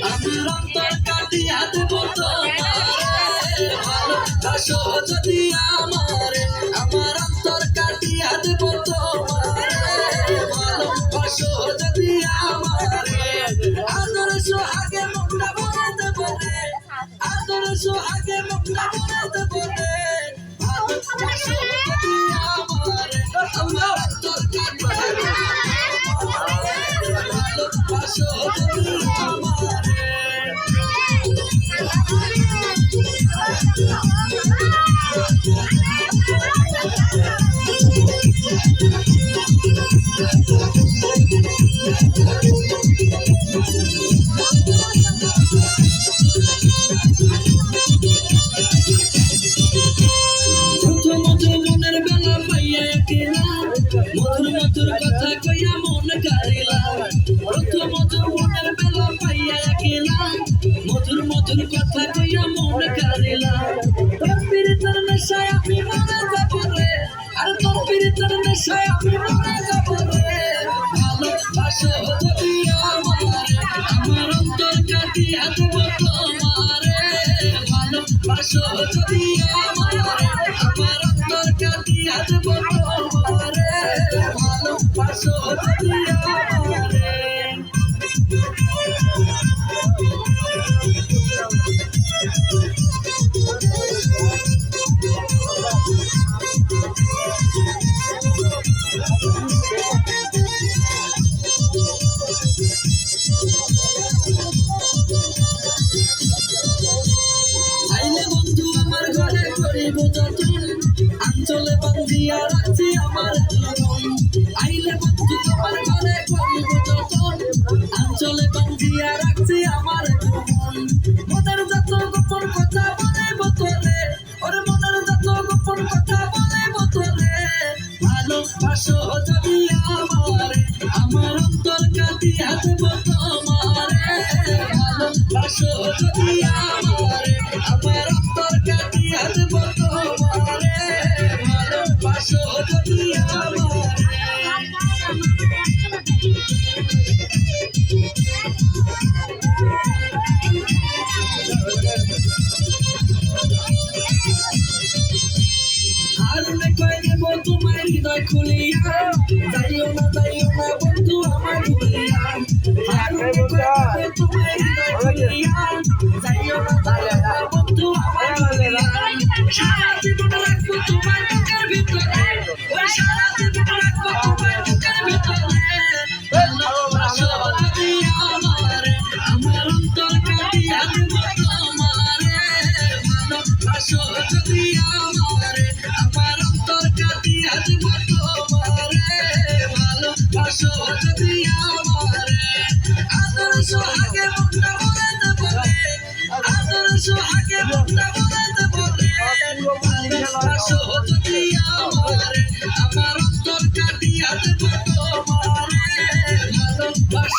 আমার অন্তর কাটিয়া দেব তোমারে ভালোবাসো যদি আমারে আমার অন্তর কাটিয়া দেব তোমারে ভালোবাসো যদি আমারে আদর সোহাগে মুখটা ভরে দেব রে আদর সোহাগে মুখটা ভরে দেব রে ভালোবাসো যদি আমারে আমার অন্তর কাটিয়া দেব ভালোবাসো যদি আমারে মনের বেলা পাইয়া কেনা মধুর মধুর কথা কইয়া মন কারিলা মনের বেলা পাইয়া কেনা মধুর মধুর কথা কইয়া মন কারিলা তোর পীড়িতের নেশায় আমি মরে যাব রে আর তোর পীড়িতের নেশায় আমি মরে যাব রে ভালোবাসো যদি আমারে আমার অন্তর কাটিয়া দেব তোমারে ভালোবাসো যদি আমারে আমার অন্তর কাটিয়া দেব তোমারে ভালোবাসো যদি আমারে আইলে বন্ধু আমার ঘরে করিব যতন আঞ্চলে বান্ধিয়া রাখছি আমার জীবন আইলে বন্ধু আমার ঘরে করিব যতন আঞ্চলে বান্ধিয়া রাখছি আমার জীবন মনের যত গোপন কথা বলিব তোরে ওরে মনের যত গোপন কথা বলিব তোরে ভালোবাসো যদি আমারে আমার অন্তর কাটিয়া দেব তোমারে ভালোবাসো যদি আমারে আমার অন্তর কাটিয়া দেব তোমারে ভালোবাসো যদি আমারে আরুনে কই দেব তোমার হৃদয় খুলিয়া যাইও না বন্ধু আমার ভুলিয়া আরুনে কই দেব তোমার হৃদয় খুলিয়া যাইও না বন্ধু আমার ভুলিয়া সারা জীবন রাখবো তোমার বুকের ভিতরে ওই সারা জীবন রাখবো তোমার বুকের ভিতরে ভালোবাসো যদি আমারে আমার অন্তর কাটিয়া দেব তোমারে ভালোবাসো যদি আমারে আমার অন্তর কাটিয়া দেব তোমারে ভালোবাসো যদি আমারে আদর সোহাগে মুখটা ভরে দেব রে আদর সোহাগে মুখটা ভরে দেব রে ভালোবাসো যদি আমারে আমার